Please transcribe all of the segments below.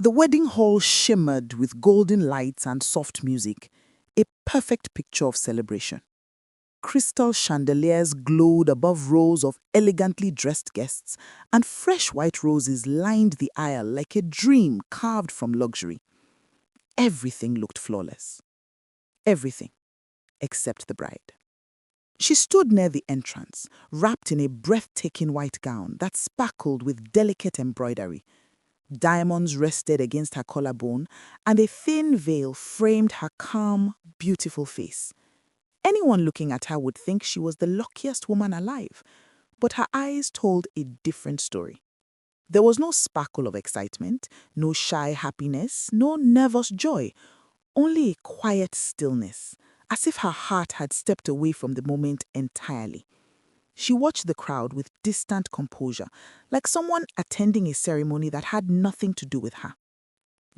The wedding hall shimmered with golden lights and soft music, a perfect picture of celebration. Crystal chandeliers glowed above rows of elegantly dressed guests, and fresh white roses lined the aisle like a dream carved from luxury. Everything looked flawless. Everything except the bride. She stood near the entrance, wrapped in a breathtaking white gown that sparkled with delicate embroidery. Diamonds rested against her collarbone, and a thin veil framed her calm, beautiful face. Anyone looking at her would think she was the luckiest woman alive, but her eyes told a different story. There was no sparkle of excitement, no shy happiness, no nervous joy, only a quiet stillness, as if her heart had stepped away from the moment entirely. She watched the crowd with distant composure, like someone attending a ceremony that had nothing to do with her.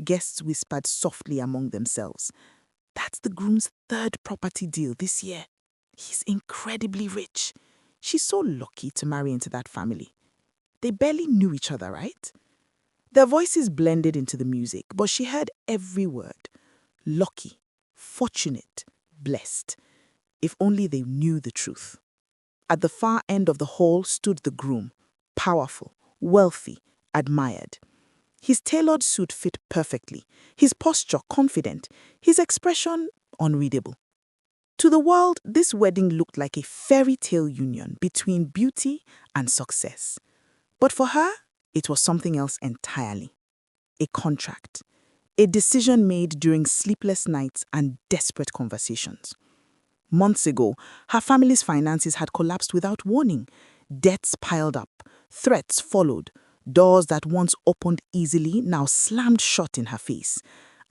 Guests whispered softly among themselves, "That's the groom's third property deal this year. He's incredibly rich. She's so lucky to marry into that family." They barely knew each other, right? Their voices blended into the music, but she heard every word. Lucky, fortunate, blessed. If only they knew the truth. At the far end of the hall stood the groom, powerful, wealthy, admired. His tailored suit fit perfectly, his posture confident, his expression unreadable. To the world, this wedding looked like a fairy tale union between beauty and success. But for her, it was something else entirely. A contract. A decision made during sleepless nights and desperate conversations. Months ago, her family's finances had collapsed without warning. Debts piled up, threats followed, doors that once opened easily now slammed shut in her face.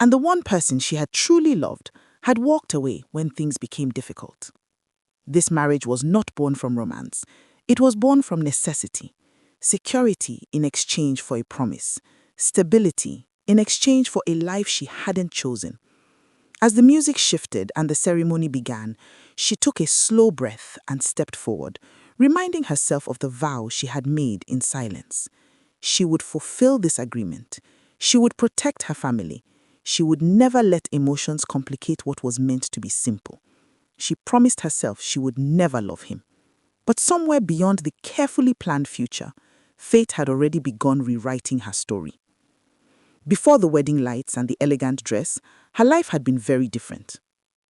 And the one person she had truly loved had walked away when things became difficult. This marriage was not born from romance. It was born from necessity. Security in exchange for a promise. Stability in exchange for a life she hadn't chosen. As the music shifted and the ceremony began, she took a slow breath and stepped forward, reminding herself of the vow she had made in silence. She would fulfill this agreement. She would protect her family. She would never let emotions complicate what was meant to be simple. She promised herself she would never love him. But somewhere beyond the carefully planned future, fate had already begun rewriting her story. Before the wedding lights and the elegant dress, her life had been very different.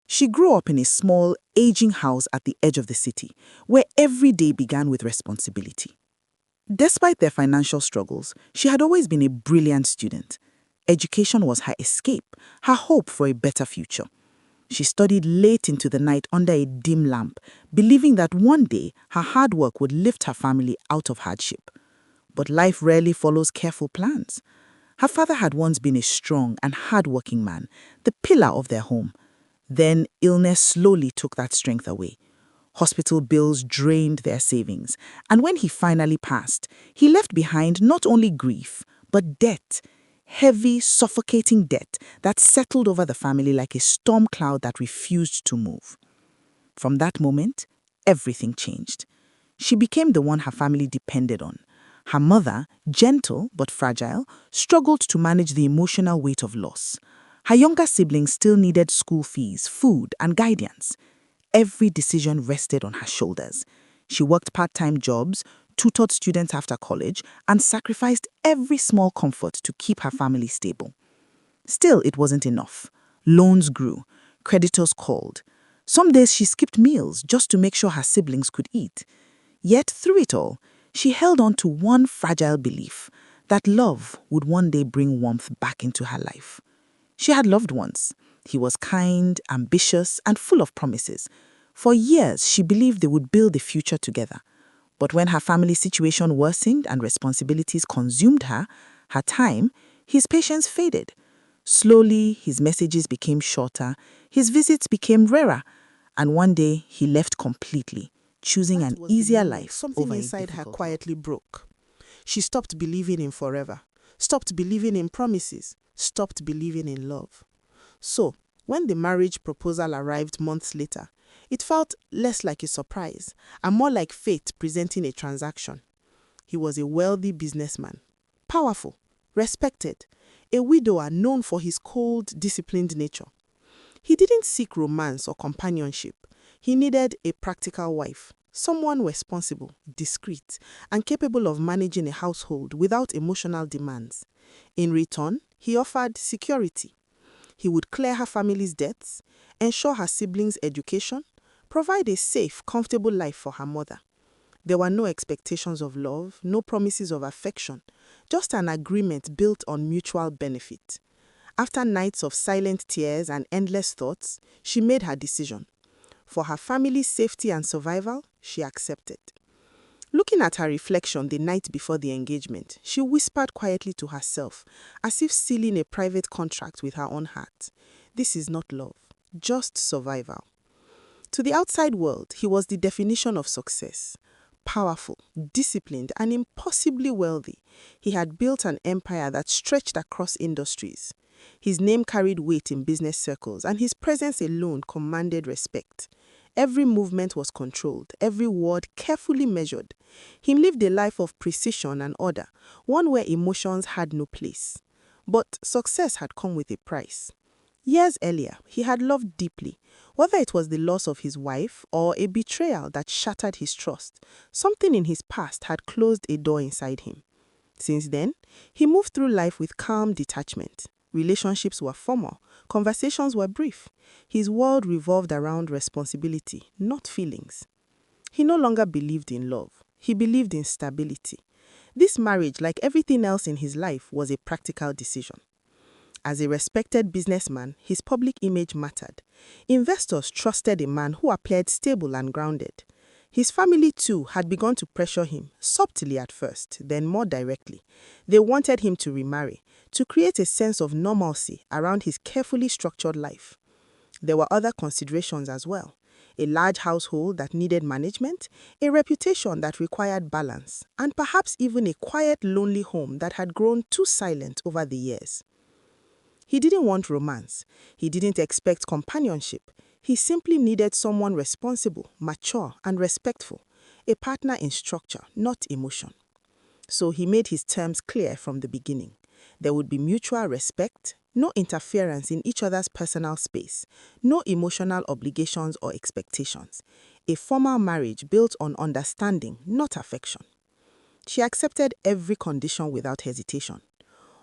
She grew up in a small, aging house at the edge of the city, where every day began with responsibility. Despite their financial struggles, she had always been a brilliant student. Education was her escape, her hope for a better future. She studied late into the night under a dim lamp, believing that one day her hard work would lift her family out of hardship. But life rarely follows careful plans. Her father had once been a strong and hard-working man, the pillar of their home. Then illness slowly took that strength away. Hospital bills drained their savings, and when he finally passed, he left behind not only grief, but debt. Heavy, suffocating debt that settled over the family like a storm cloud that refused to move. From that moment, everything changed. She became the one her family depended on. Her mother, gentle but fragile, struggled to manage the emotional weight of loss. Her younger siblings still needed school fees, food, and guidance. Every decision rested on her shoulders. She worked part-time jobs, tutored students after college, and sacrificed every small comfort to keep her family stable. Still, it wasn't enough. Loans grew. Creditors called. Some days she skipped meals just to make sure her siblings could eat. Yet through it all, she held on to one fragile belief, that love would one day bring warmth back into her life. She had loved once. He was kind, ambitious, and full of promises. For years, she believed they would build a future together. But when her family situation worsened and responsibilities consumed her time, his patience faded. Slowly, his messages became shorter, his visits became rarer, and one day he left completely, choosing an easier life Something over a inside her difficult one. quietly broke. She stopped believing in forever, stopped believing in promises, stopped believing in love. So, when the marriage proposal arrived months later, it felt less like a surprise and more like fate presenting a transaction. He was a wealthy businessman, powerful, respected, a widower known for his cold, disciplined nature. He didn't seek romance or companionship. He needed a practical wife, someone responsible, discreet, and capable of managing a household without emotional demands. In return, he offered security. He would clear her family's debts, ensure her siblings' education, provide a safe, comfortable life for her mother. There were no expectations of love, no promises of affection, just an agreement built on mutual benefit. After nights of silent tears and endless thoughts, she made her decision. For her family's safety and survival, she accepted. Looking at her reflection the night before the engagement, she whispered quietly to herself, as if sealing a private contract with her own heart. This is not love, just survival. To the outside world, he was the definition of success. Powerful, disciplined, and impossibly wealthy, he had built an empire that stretched across industries. His name carried weight in business circles, and his presence alone commanded respect. Every movement was controlled, every word carefully measured. He lived a life of precision and order, one where emotions had no place. But success had come with a price. Years earlier, he had loved deeply. Whether it was the loss of his wife or a betrayal that shattered his trust, something in his past had closed a door inside him. Since then, he moved through life with calm detachment. Relationships were formal, conversations were brief. His world revolved around responsibility, not feelings. He no longer believed in love. He believed in stability. This marriage, like everything else in his life, was a practical decision. As a respected businessman, his public image mattered. Investors trusted a man who appeared stable and grounded. His family, too, had begun to pressure him, subtly at first, then more directly. They wanted him to remarry, to create a sense of normalcy around his carefully structured life. There were other considerations as well. A large household that needed management, a reputation that required balance, and perhaps even a quiet, lonely home that had grown too silent over the years. He didn't want romance. He didn't expect companionship. He simply needed someone responsible, mature, and respectful, a partner in structure, not emotion. So he made his terms clear from the beginning. There would be mutual respect, no interference in each other's personal space, no emotional obligations or expectations. A formal marriage built on understanding, not affection. She accepted every condition without hesitation.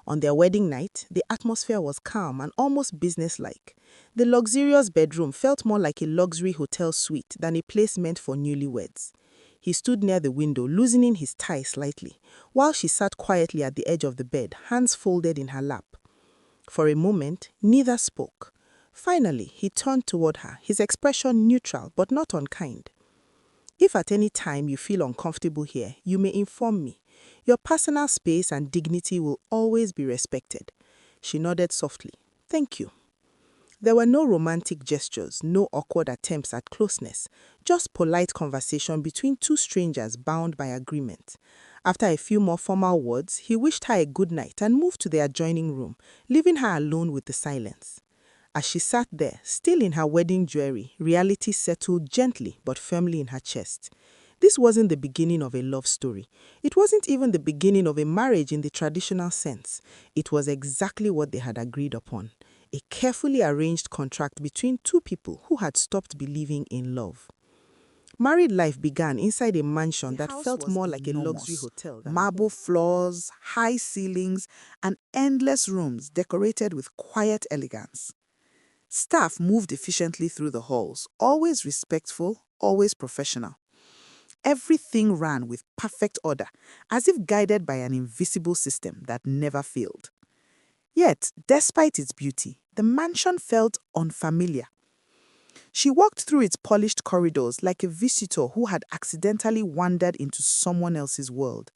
On their wedding night, the atmosphere was calm and almost businesslike. The luxurious bedroom felt more like a luxury hotel suite than a place meant for newlyweds. He stood near the window, loosening his tie slightly, while she sat quietly at the edge of the bed, hands folded in her lap. For a moment, neither spoke. Finally, he turned toward her, his expression neutral but not unkind. If at any time you feel uncomfortable here, you may inform me. Your personal space and dignity will always be respected. She nodded softly. Thank you. There were no romantic gestures, no awkward attempts at closeness, just polite conversation between two strangers bound by agreement. After a few more formal words, he wished her a good night and moved to the adjoining room, leaving her alone with the silence. As she sat there, still in her wedding jewelry, reality settled gently but firmly in her chest. This wasn't the beginning of a love story. It wasn't even the beginning of a marriage in the traditional sense. It was exactly what they had agreed upon. A carefully arranged contract between two people who had stopped believing in love. Married life began inside a mansion that felt more like a luxury hotel than Marble floors, high ceilings, and endless rooms decorated with quiet elegance. Staff moved efficiently through the halls, always respectful, always professional. Everything ran with perfect order, as if guided by an invisible system that never failed. Yet, despite its beauty, the mansion felt unfamiliar. She walked through its polished corridors like a visitor who had accidentally wandered into someone else's world.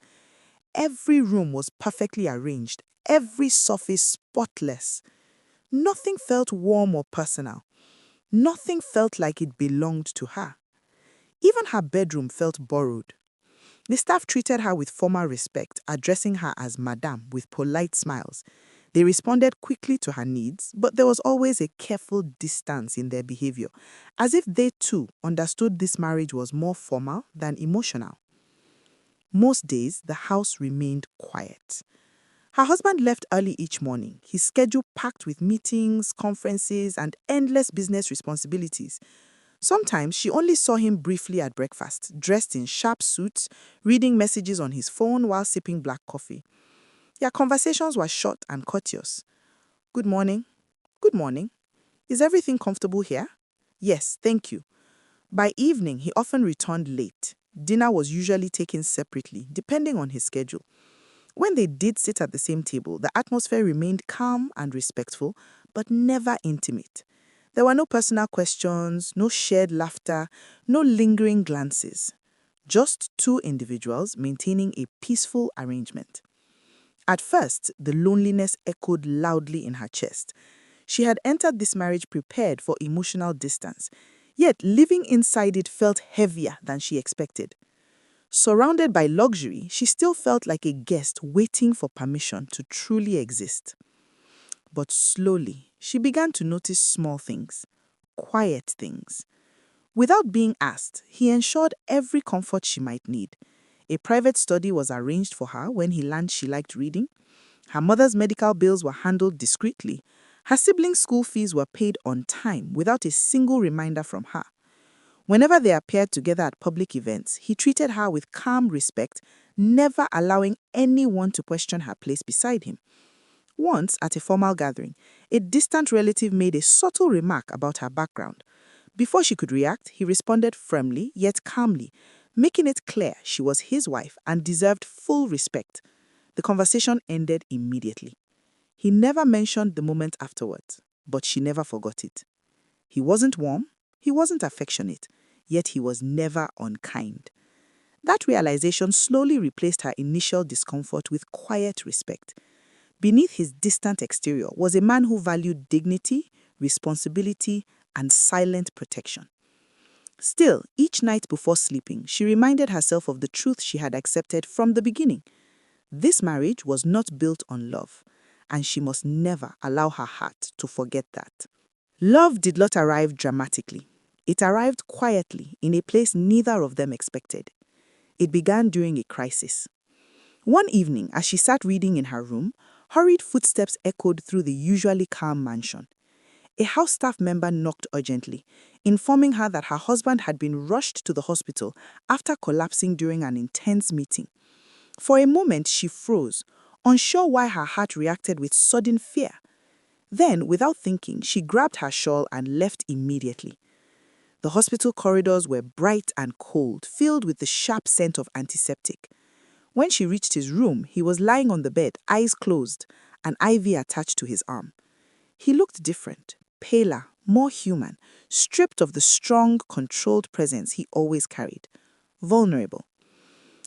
Every room was perfectly arranged, every surface spotless. Nothing felt warm or personal. Nothing felt like it belonged to her. Even her bedroom felt borrowed. The staff treated her with formal respect, addressing her as Madame with polite smiles. They responded quickly to her needs, but there was always a careful distance in their behavior, as if they too understood this marriage was more formal than emotional. Most days, the house remained quiet. Her husband left early each morning, his schedule packed with meetings, conferences, and endless business responsibilities. Sometimes she only saw him briefly at breakfast, dressed in sharp suits, reading messages on his phone while sipping black coffee. Their conversations were short and courteous. Good morning. Good morning. Is everything comfortable here? Yes, thank you. By evening, he often returned late. Dinner was usually taken separately, depending on his schedule. When they did sit at the same table, the atmosphere remained calm and respectful, but never intimate. There were no personal questions, no shared laughter, no lingering glances. Just two individuals maintaining a peaceful arrangement. At first, the loneliness echoed loudly in her chest. She had entered this marriage prepared for emotional distance, yet living inside it felt heavier than she expected. Surrounded by luxury, she still felt like a guest waiting for permission to truly exist. But slowly, she began to notice small things, quiet things. Without being asked, he ensured every comfort she might need. A private study was arranged for her when he learned she liked reading. Her mother's medical bills were handled discreetly. Her siblings' school fees were paid on time without a single reminder from her. Whenever they appeared together at public events, he treated her with calm respect, never allowing anyone to question her place beside him. Once, at a formal gathering, a distant relative made a subtle remark about her background. Before she could react, he responded firmly yet calmly, making it clear she was his wife and deserved full respect. The conversation ended immediately. He never mentioned the moment afterwards, but she never forgot it. He wasn't warm, he wasn't affectionate, yet he was never unkind. That realization slowly replaced her initial discomfort with quiet respect. Beneath his distant exterior was a man who valued dignity, responsibility, and silent protection. Still, each night before sleeping, she reminded herself of the truth she had accepted from the beginning. This marriage was not built on love, and she must never allow her heart to forget that. Love did not arrive dramatically. It arrived quietly in a place neither of them expected. It began during a crisis. One evening, as she sat reading in her room, hurried footsteps echoed through the usually calm mansion. A house staff member knocked urgently, informing her that her husband had been rushed to the hospital after collapsing during an intense meeting. For a moment, she froze, unsure why her heart reacted with sudden fear. Then, without thinking, she grabbed her shawl and left immediately. The hospital corridors were bright and cold, filled with the sharp scent of antiseptic. When she reached his room, he was lying on the bed, eyes closed, an IV attached to his arm. He looked different, paler, more human, stripped of the strong, controlled presence he always carried. Vulnerable.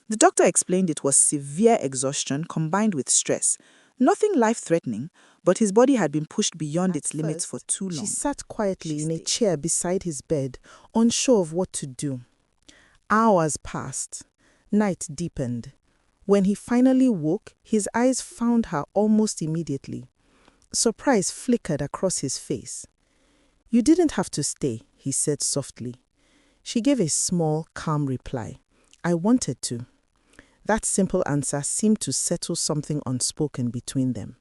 The doctor explained it was severe exhaustion combined with stress. Nothing life-threatening, but his body had been pushed beyond its limits for too long. She sat quietly in a chair beside his bed, unsure of what to do. Hours passed. Night deepened. When he finally woke, his eyes found her almost immediately. Surprise flickered across his face. "You didn't have to stay," he said softly. She gave a small, calm reply. "I wanted to." That simple answer seemed to settle something unspoken between them.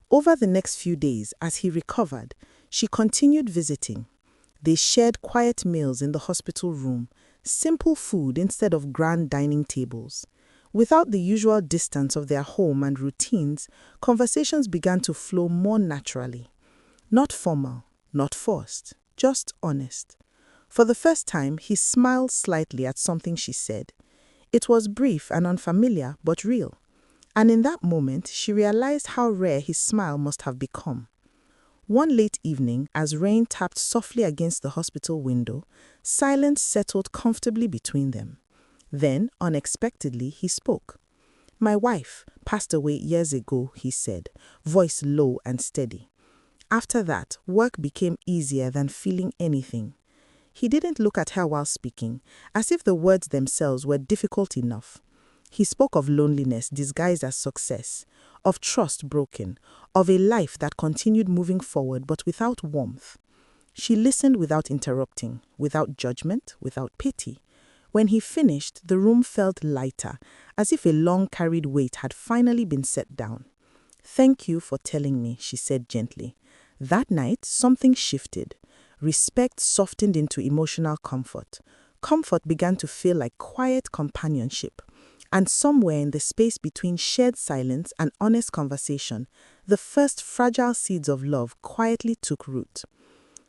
Over the next few days, as he recovered, she continued visiting. They shared quiet meals in the hospital room, simple food instead of grand dining tables. Without the usual distance of their home and routines, conversations began to flow more naturally. Not formal, not forced, just honest. For the first time, he smiled slightly at something she said. It was brief and unfamiliar, but real. And in that moment, she realized how rare his smile must have become. One late evening, as rain tapped softly against the hospital window, silence settled comfortably between them. Then, unexpectedly, he spoke. "My wife passed away years ago," he said, voice low and steady. After that, work became easier than feeling anything. He didn't look at her while speaking, as if the words themselves were difficult enough. He spoke of loneliness disguised as success, of trust broken, of a life that continued moving forward but without warmth. She listened without interrupting, without judgment, without pity. When he finished, the room felt lighter, as if a long-carried weight had finally been set down. "Thank you for telling me," she said gently. That night, something shifted. Respect softened into emotional comfort. Comfort began to feel like quiet companionship. And somewhere in the space between shared silence and honest conversation, the first fragile seeds of love quietly took root.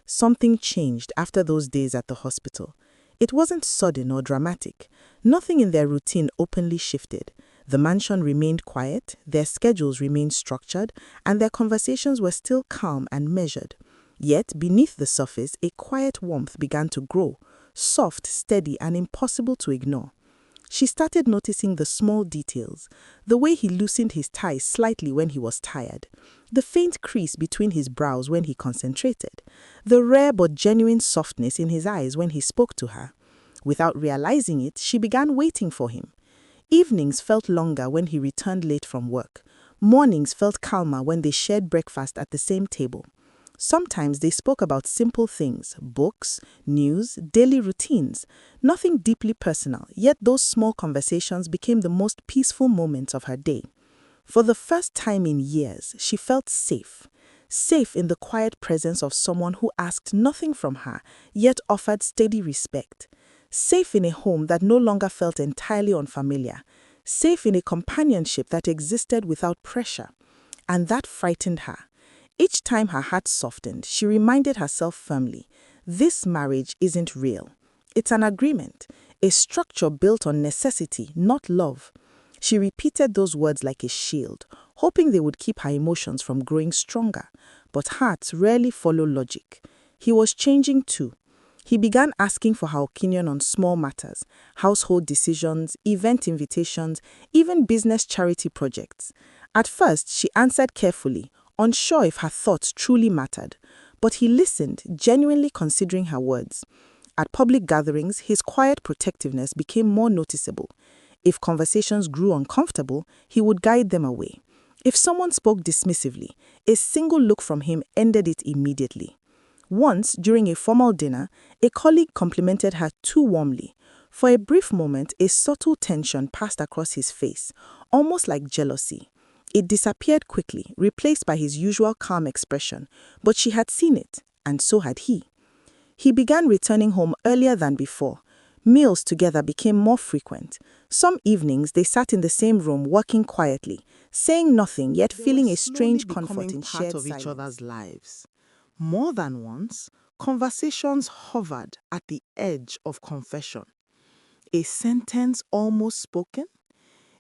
Something changed after those days at the hospital. It wasn't sudden or dramatic. Nothing in their routine openly shifted. The mansion remained quiet, their schedules remained structured, and their conversations were still calm and measured. Yet, beneath the surface, a quiet warmth began to grow, soft, steady, and impossible to ignore. She started noticing the small details, the way he loosened his tie slightly when he was tired, the faint crease between his brows when he concentrated, the rare but genuine softness in his eyes when he spoke to her. Without realizing it, she began waiting for him. Evenings felt longer when he returned late from work. Mornings felt calmer when they shared breakfast at the same table. Sometimes they spoke about simple things, books, news, daily routines, nothing deeply personal, yet those small conversations became the most peaceful moments of her day. For the first time in years, she felt safe. Safe in the quiet presence of someone who asked nothing from her, yet offered steady respect. Safe in a home that no longer felt entirely unfamiliar. Safe in a companionship that existed without pressure. And that frightened her. Each time her heart softened, she reminded herself firmly, this marriage isn't real. It's an agreement, a structure built on necessity, not love. She repeated those words like a shield, hoping they would keep her emotions from growing stronger. But hearts rarely follow logic. He was changing too. He began asking for her opinion on small matters, household decisions, event invitations, even business charity projects. At first, she answered carefully, unsure if her thoughts truly mattered. But he listened, genuinely considering her words. At public gatherings, his quiet protectiveness became more noticeable. If conversations grew uncomfortable, he would guide them away. If someone spoke dismissively, a single look from him ended it immediately. Once, during a formal dinner, a colleague complimented her too warmly. For a brief moment, a subtle tension passed across his face, almost like jealousy. It disappeared quickly, replaced by his usual calm expression, but she had seen it, and so had he. He began returning home earlier than before. Meals together became more frequent. Some evenings they sat in the same room working quietly, saying nothing yet They were feeling a slowly strange comfort becoming in part shared of each silence. other's lives. More than once, conversations hovered at the edge of confession. A sentence almost spoken,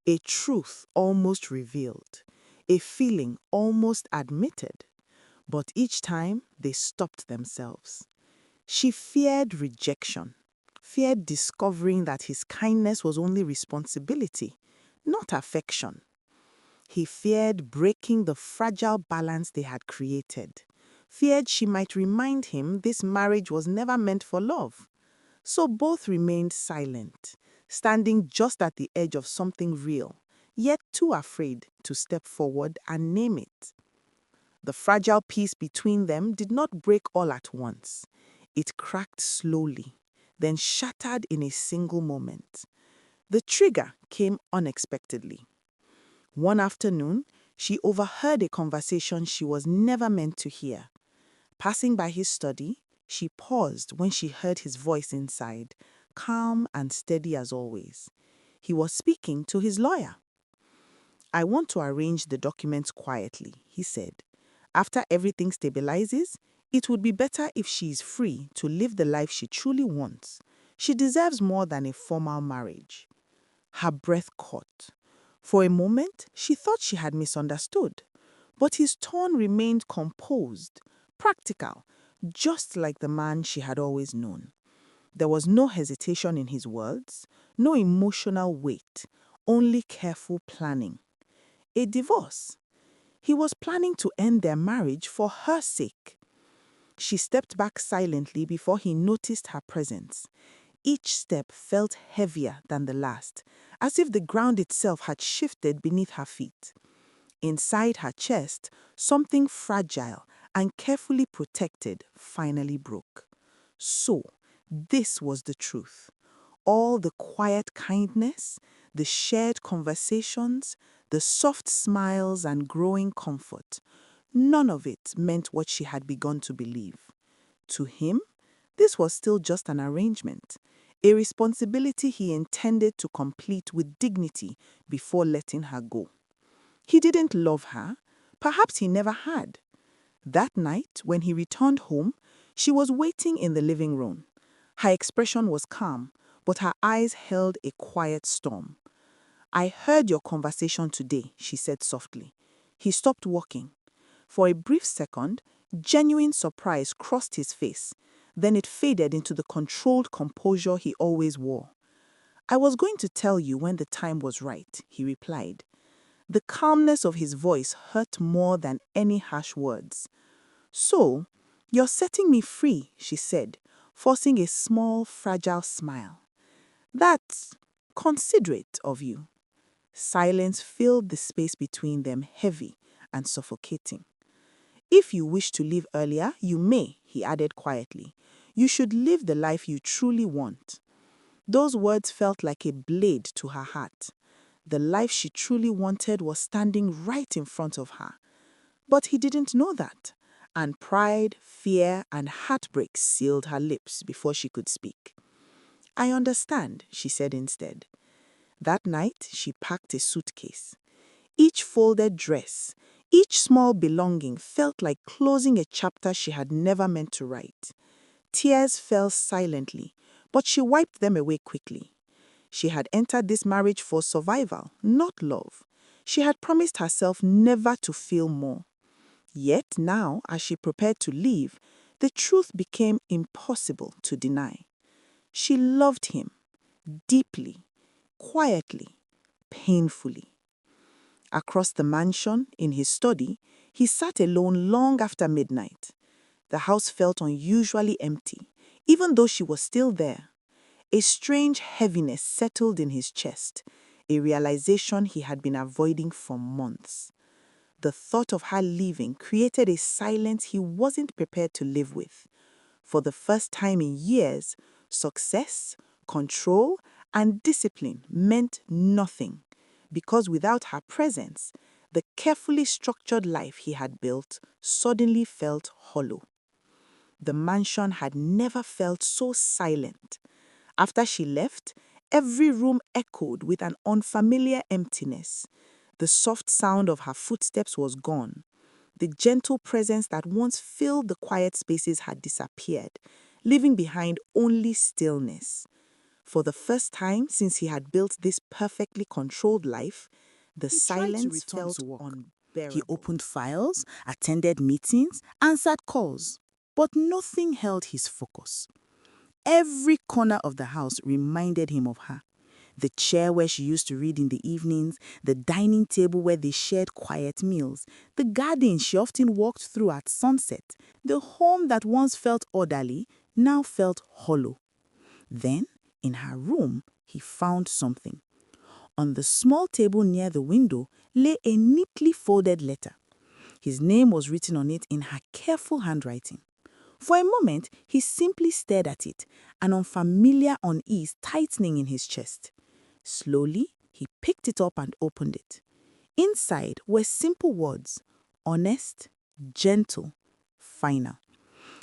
a truth almost revealed, a feeling almost admitted. But each time they stopped themselves. She feared rejection, feared discovering that his kindness was only responsibility, not affection. He feared breaking the fragile balance they had created, feared she might remind him this marriage was never meant for love. So both remained silent, standing just at the edge of something real, yet too afraid to step forward and name it. The fragile peace between them did not break all at once. It cracked slowly, then shattered in a single moment. The trigger came unexpectedly. One afternoon, she overheard a conversation she was never meant to hear. Passing by his study, she paused when she heard his voice inside, calm and steady as always. He was speaking to his lawyer. "I want to arrange the documents quietly," he said. "After everything stabilizes, it would be better if she is free to live the life she truly wants. She deserves more than a formal marriage." Her breath caught. For a moment, she thought she had misunderstood. But his tone remained composed, practical, just like the man she had always known. There was no hesitation in his words, no emotional weight, only careful planning. A divorce. He was planning to end their marriage for her sake. She stepped back silently before he noticed her presence. Each step felt heavier than the last, as if the ground itself had shifted beneath her feet. Inside her chest, something fragile and carefully protected finally broke. So, this was the truth. All the quiet kindness, the shared conversations, The soft smiles and growing comfort, none of it meant what she had begun to believe. To him, this was still just an arrangement, a responsibility he intended to complete with dignity before letting her go. He didn't love her. Perhaps he never had. That night, when he returned home, she was waiting in the living room. Her expression was calm, but her eyes held a quiet storm. "I heard your conversation today," she said softly. He stopped walking. For a brief second, genuine surprise crossed his face. Then it faded into the controlled composure he always wore. "I was going to tell you when the time was right," he replied. The calmness of his voice hurt more than any harsh words. "So, you're setting me free," she said, forcing a small, fragile smile. "That's considerate of you." Silence filled the space between them, heavy and suffocating. "If you wish to leave earlier, you may," he added quietly. "You should live the life you truly want." Those words felt like a blade to her heart. The life she truly wanted was standing right in front of her. But he didn't know that, and pride, fear, and heartbreak sealed her lips before she could speak. "I understand," she said instead. That night, she packed a suitcase. Each folded dress, each small belonging felt like closing a chapter she had never meant to write. Tears fell silently, but she wiped them away quickly. She had entered this marriage for survival, not love. She had promised herself never to feel more. Yet now, as she prepared to leave, the truth became impossible to deny. She loved him deeply, quietly, painfully. Across the mansion, in his study, he sat alone long after midnight. The house felt unusually empty, even though she was still there. A strange heaviness settled in his chest, a realization he had been avoiding for months. The thought of her leaving created a silence he wasn't prepared to live with. For the first time in years, success, control, and discipline meant nothing, because without her presence, the carefully structured life he had built suddenly felt hollow. The mansion had never felt so silent. After she left, every room echoed with an unfamiliar emptiness. The soft sound of her footsteps was gone. The gentle presence that once filled the quiet spaces had disappeared, leaving behind only stillness. For the first time since he had built this perfectly controlled life, the He tried to silence return felt to work. unbearable. He opened files, attended meetings, answered calls, but nothing held his focus. Every corner of the house reminded him of her. The chair where she used to read in the evenings, the dining table where they shared quiet meals, the garden she often walked through at sunset, the home that once felt orderly now felt hollow. Then, in her room, he found something. On the small table near the window lay a neatly folded letter. His name was written on it in her careful handwriting. For a moment, he simply stared at it, an unfamiliar unease tightening in his chest. Slowly, he picked it up and opened it. Inside were simple words: honest, gentle, final.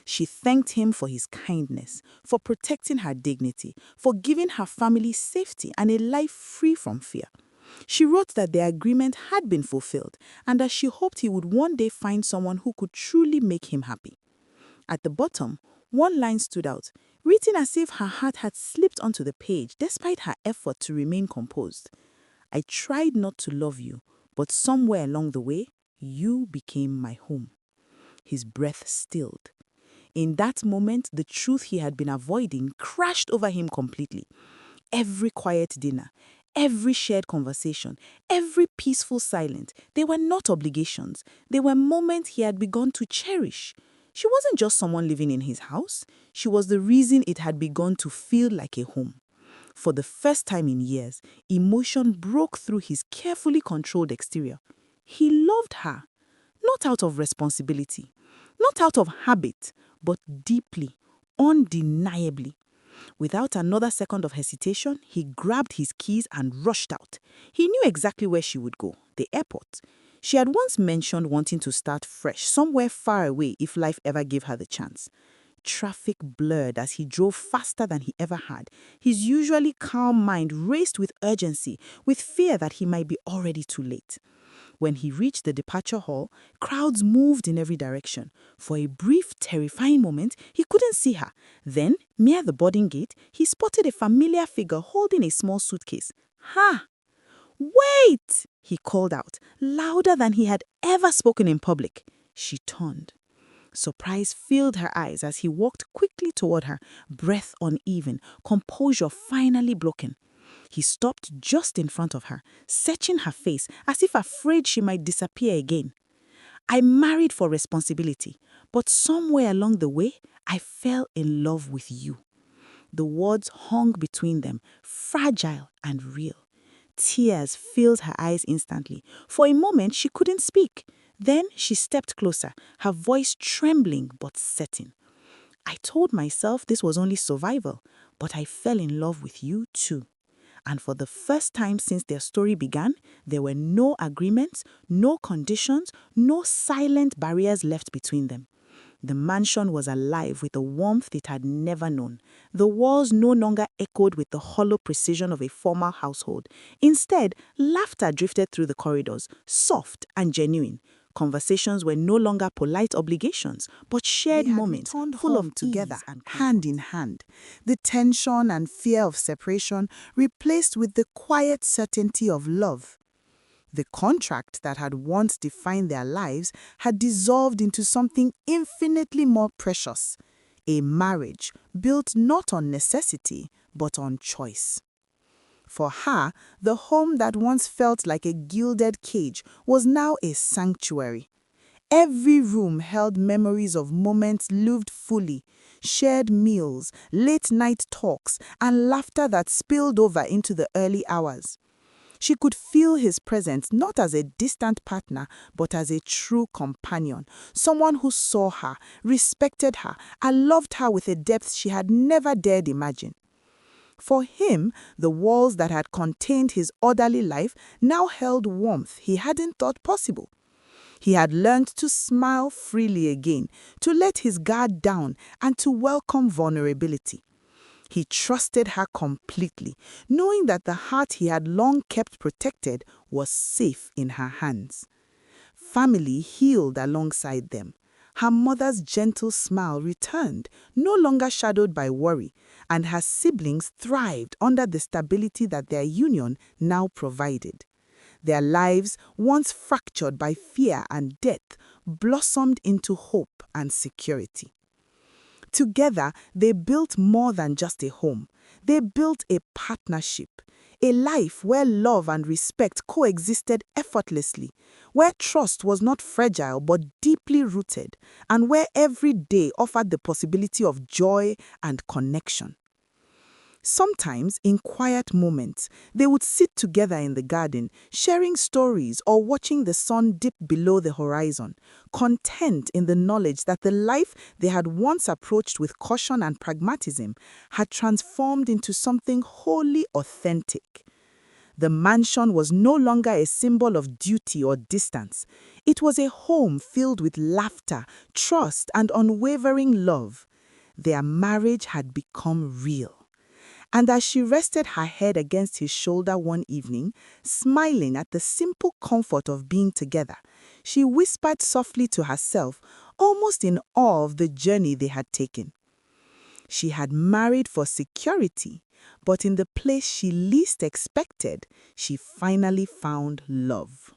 She thanked him for his kindness, for protecting her dignity, for giving her family safety and a life free from fear. She wrote that their agreement had been fulfilled and that she hoped he would one day find someone who could truly make him happy. At the bottom, one line stood out, written as if her heart had slipped onto the page despite her effort to remain composed. "I tried not to love you, but somewhere along the way, you became my home." His breath stilled. In that moment, the truth he had been avoiding crashed over him completely. Every quiet dinner, every shared conversation, every peaceful silence, they were not obligations. They were moments he had begun to cherish. She wasn't just someone living in his house. She was the reason it had begun to feel like a home. For the first time in years, emotion broke through his carefully controlled exterior. He loved her, not out of responsibility, not out of habit, but deeply, undeniably. Without another second of hesitation, he grabbed his keys and rushed out. He knew exactly where she would go, the airport. She had once mentioned wanting to start fresh, somewhere far away if life ever gave her the chance. Traffic blurred as he drove faster than he ever had. His usually calm mind raced with urgency, with fear that he might be already too late. When he reached the departure hall, crowds moved in every direction. For a brief, terrifying moment, he couldn't see her. Then, near the boarding gate, he spotted a familiar figure holding a small suitcase. Ha! Wait! He called out, louder than he had ever spoken in public. She turned. Surprise filled her eyes as he walked quickly toward her, breath uneven, composure finally broken. He stopped just in front of her, searching her face as if afraid she might disappear again. I married for responsibility, but somewhere along the way, I fell in love with you. The words hung between them, fragile and real. Tears filled her eyes instantly. For a moment, she couldn't speak. Then she stepped closer, her voice trembling but certain. I told myself this was only survival, but I fell in love with you too. And for the first time since their story began, there were no agreements, no conditions, no silent barriers left between them. The mansion was alive with a warmth it had never known. The walls no longer echoed with the hollow precision of a formal household. Instead, laughter drifted through the corridors, soft and genuine. Conversations were no longer polite obligations, but shared They had moments returned full of home together, ease and hand in hand. The tension and fear of separation replaced with the quiet certainty of love. The contract that had once defined their lives had dissolved into something infinitely more precious, a marriage built not on necessity, but on choice. For her, the home that once felt like a gilded cage was now a sanctuary. Every room held memories of moments lived fully, shared meals, late-night talks, and laughter that spilled over into the early hours. She could feel his presence not as a distant partner, but as a true companion, someone who saw her, respected her, and loved her with a depth she had never dared imagine. For him, the walls that had contained his orderly life now held warmth he hadn't thought possible. He had learned to smile freely again, to let his guard down, and to welcome vulnerability. He trusted her completely, knowing that the heart he had long kept protected was safe in her hands. Family healed alongside them. Her mother's gentle smile returned, no longer shadowed by worry, and her siblings thrived under the stability that their union now provided. Their lives, once fractured by fear and death, blossomed into hope and security. Together, they built more than just a home. They built a partnership, a life where love and respect coexisted effortlessly, where trust was not fragile but deeply rooted, and where every day offered the possibility of joy and connection. Sometimes, in quiet moments, they would sit together in the garden, sharing stories or watching the sun dip below the horizon, content in the knowledge that the life they had once approached with caution and pragmatism had transformed into something wholly authentic. The mansion was no longer a symbol of duty or distance. It was a home filled with laughter, trust, and unwavering love. Their marriage had become real. And as she rested her head against his shoulder one evening, smiling at the simple comfort of being together, she whispered softly to herself, almost in awe of the journey they had taken. She had married for security, but in the place she least expected, she finally found love.